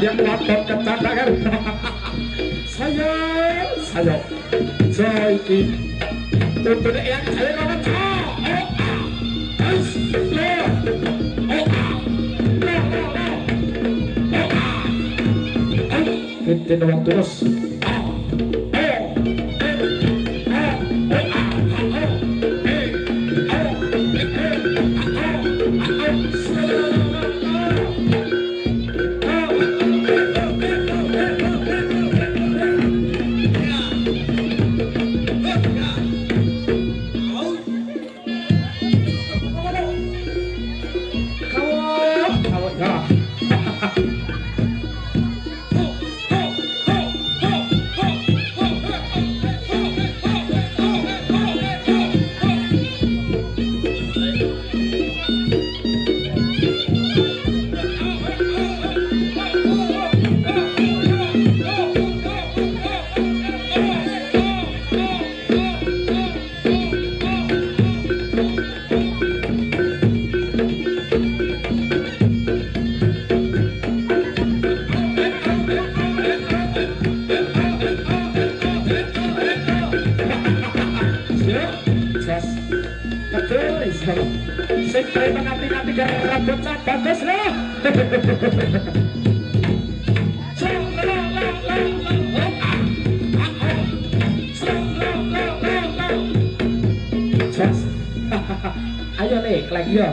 Kalian ngotot kecadangan saya saiki untuk yang saya ngomong kita doang terus ayo nih lagi ya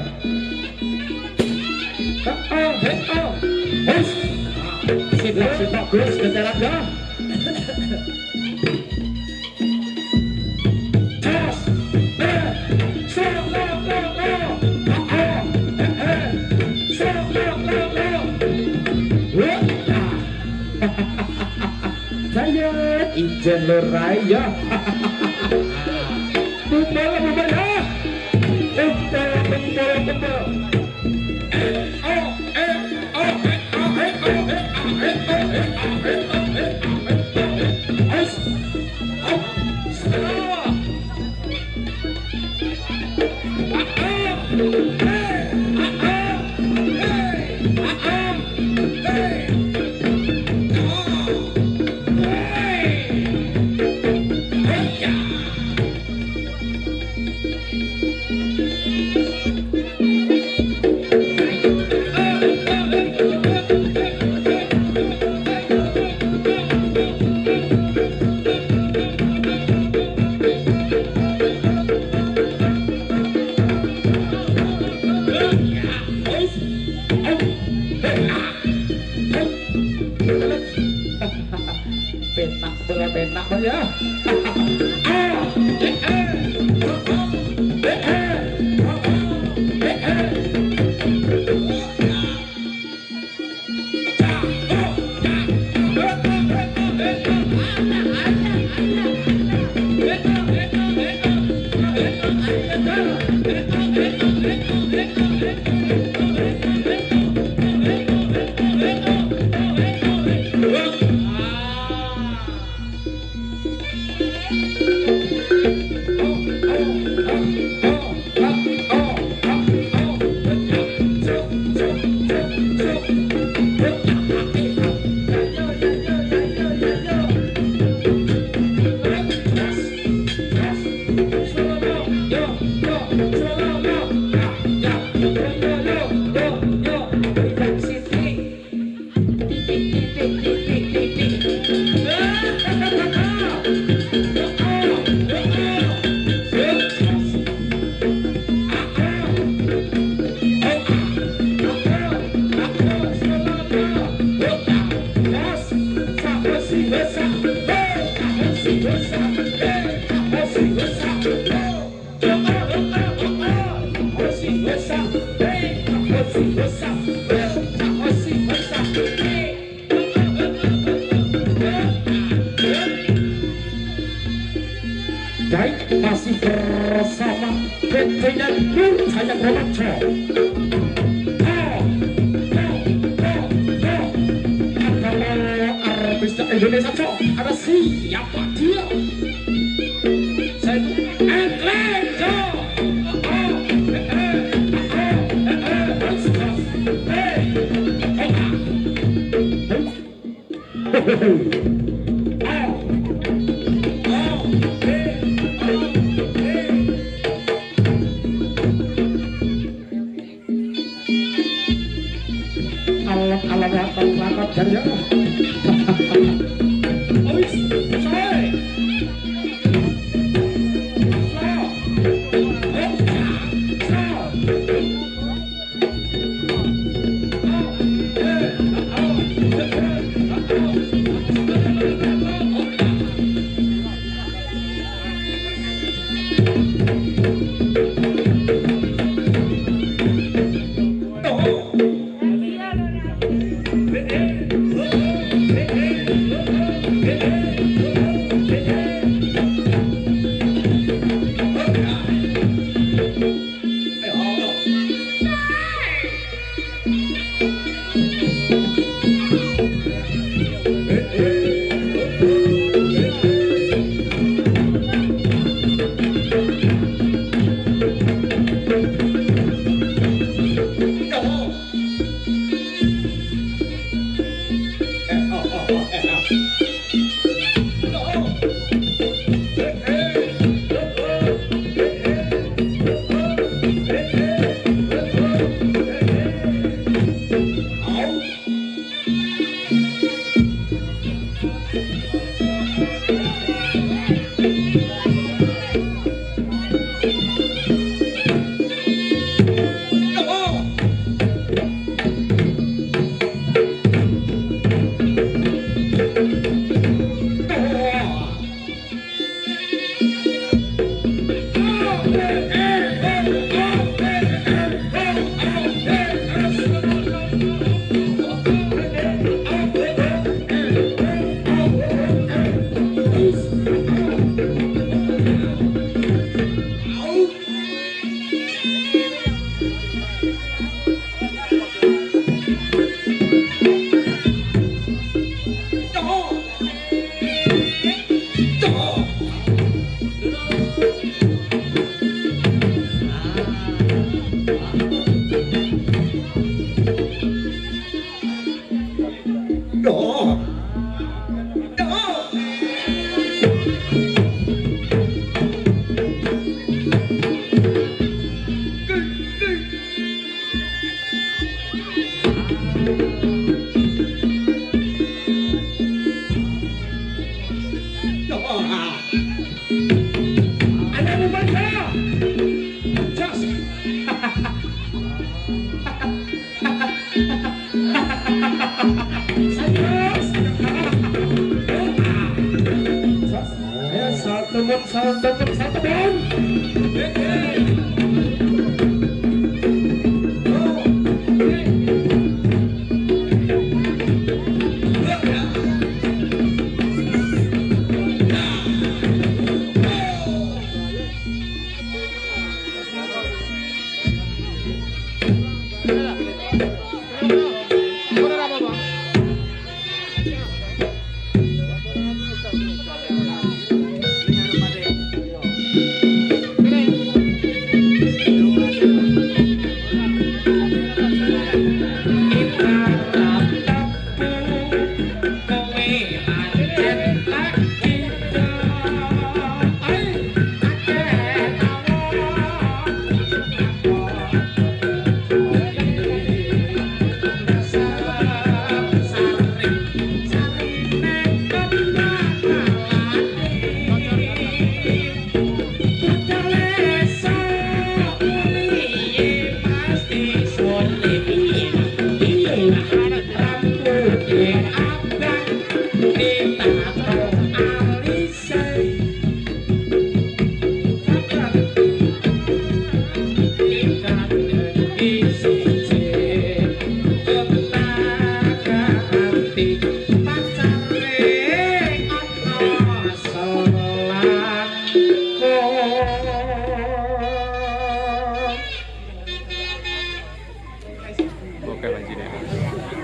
sibuk Gus kejaran ya saya ijen luraya bumbal petak ya. masih bersama PT-nya Jaya Promoco. Artis Indonesia Cok, ada siapa dia? Saya Englejo. Alam jaya.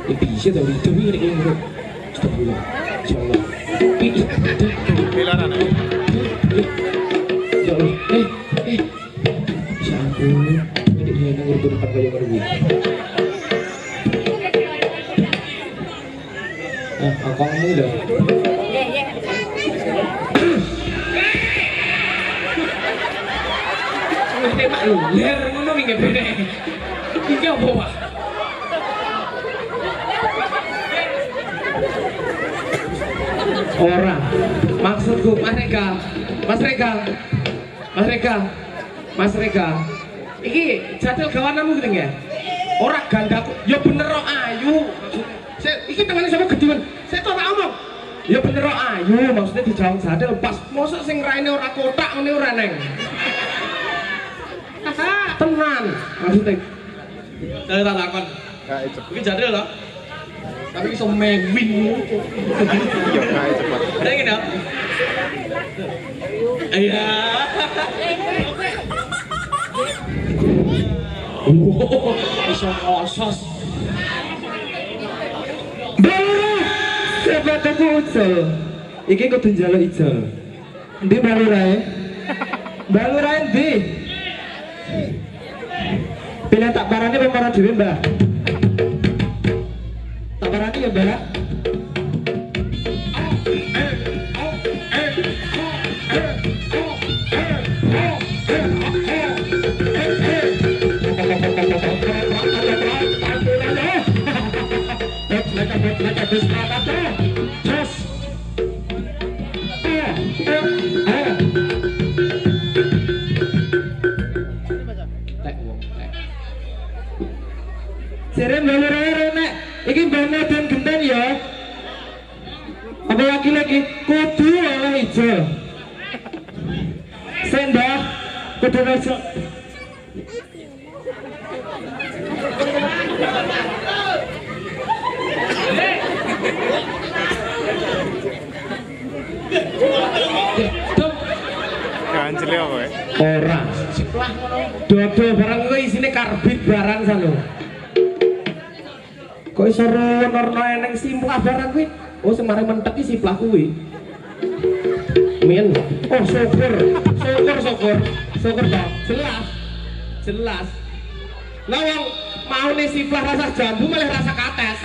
Ini bisa tau demi ini bro. Astagfirullah. Insyaallah. Pilaran. Ya Allah. Ya ampun. Ini dia nunggu di depan kayak gini. Akang ini dah. Tembak lu, ler ngono iki bene. Iki apa wae? Ora. Maksudku Mas Reka. Iki jadil gawananmu gitu ya? Ora gandaku. Ya bener kok ayu. Iki tengene sama gedungan. Saya tak omong. Ya bener kok ayu, maksudnya dijawab jadil pas mosok sing raine ora kotak ngene ora neng. Tenan maksudnya saya tak takon ini jadil loh tapi bisa mewing Iya, kayak cepat. ada yang gini iya bisa kosos Siapa kamu ucel? Iki kudu njaluk ijol. Endi balurae? Balurae endi? Pilih tak parani apa marah dhewe, Mbah? Tak parani ya, Mbah? Seren balurae nek iki mbah dan genten ya. Apa lagi kudu oleh ijol. Sendah kudu besok. Kancil apa ya? ora sebelah dodo barang kuwi isine karbit barang sano kok iso rono eneng simplah barang kuwi oh sing mari mentek iki simplah kuwi men oh syukur Bang jelas lah wong maune simplah rasa jambu malah rasa kates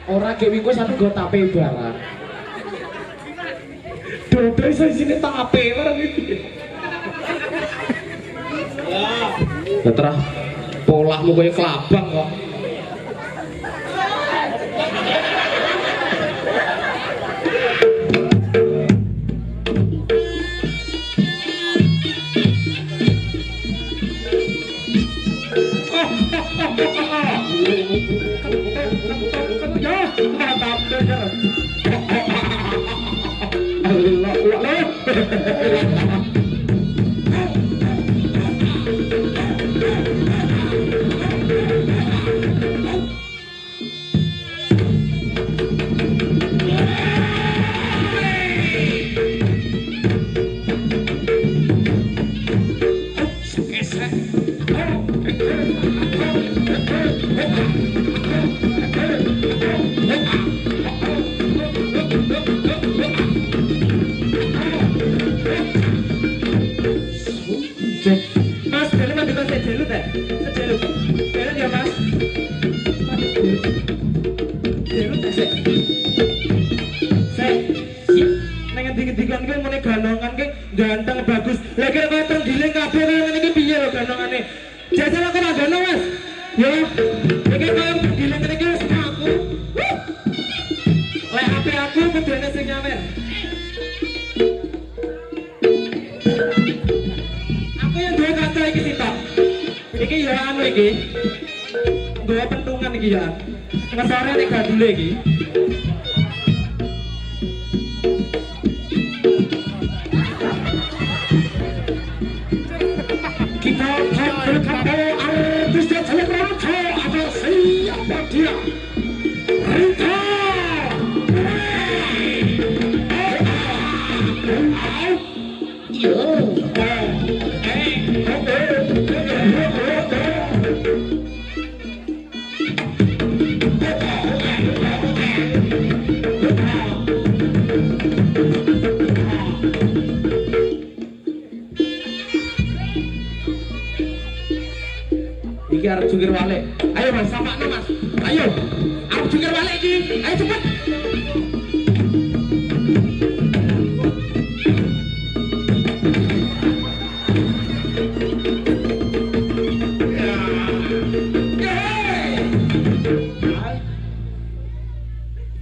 ora ge wingi satu go tape barang dodo iso isine tape barang iki ya terah polahmu kayak kelabang kok Mas, kalian mau dikasih sejelut ya? Sejelut ya mas? Sejelut ya sih? Nengen dikit-dikitan kan mau ganongan kan ganteng bagus lagi kaya tergiling kabeh kaya ini piye lho ganongannya jajal aku gak ganong mas ya ini kaya tergiling ini kaya sama aku lek HP aku kudune sing nyawer aku yang dua kata iki sitok iki ya anu iki dua pentungan iki ya ngesore nek gadule iki kita tampil artis dan selebrasi ada siapa dia Rita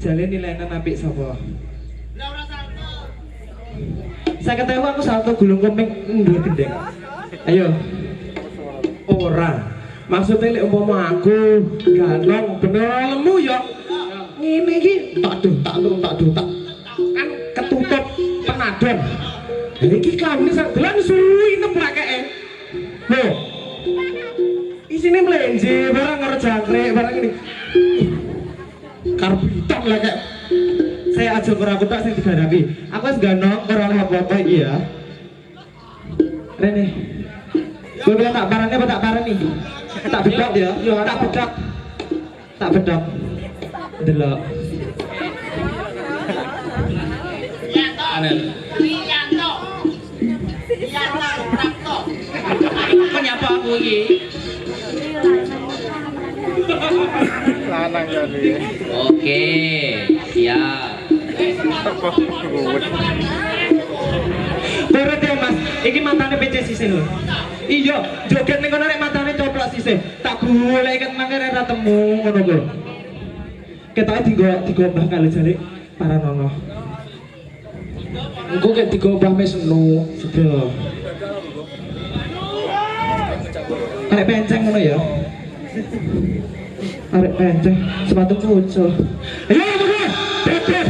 Jale nilainya apik sapa? Saya ketahui aku salto gulung komeng ndur gendeng. Ayo. Ora. Maksudnya lek umpama aku ganong bener lemu ya. Ngene iki tak kan ketutup penadon. Lah iki klamine sak delan suwi neplakeke. Lho. Isine mlenje barang karo jangkrik barang ini. Karbiton lah kayak Saya aja ora aku tak sing digarapi. Aku wis ganong ora oleh apa-apa iki ya. Rene. Kowe bilang tak parane apa tak parani? Tak bedok ya. Tak bedok. Tak bedok. Delok. Anel. Menyapa aku iki. Lanang ya nih. Oke, siap. Turut ya Mas, iki matane PC sisih lho. Iya, joget ning kono nek matane coplok sisih. Tak golek ket mangke ora temu ngono kok. Ketoke digombah kali jare Paranono. Engko kek digombah mesno. Sudah. Arek penceng ngono ya. Arek penceng sepatu kucel. Ayo bos, bebas.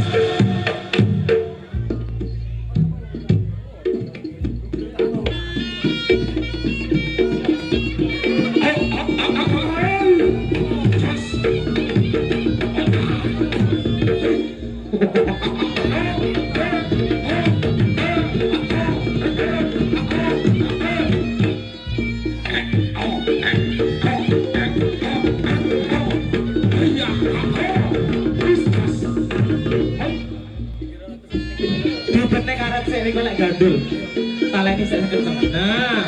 Dibeteng arep sik niku lek gandul. Taleni sik kenceng. Nah.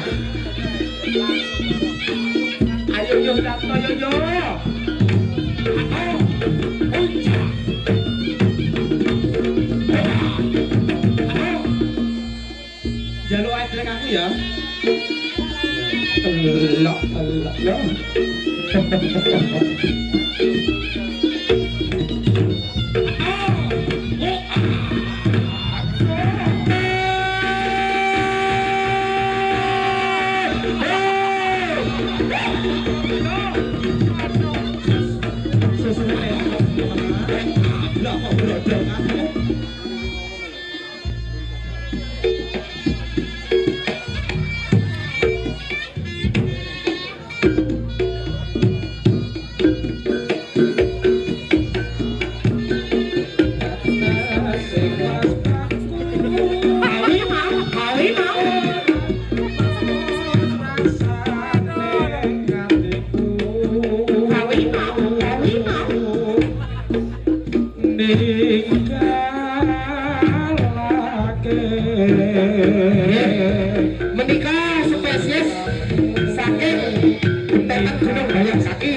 Ayo yo Dakto yo. Jaluk ae trek aku ya. Elok yo. Menikah spesies saking bentengan Gunung Bayang Saki.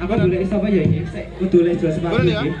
Aku boleh sapa ya iki? Sik kudu le jual sepatu Boleh ya? iki.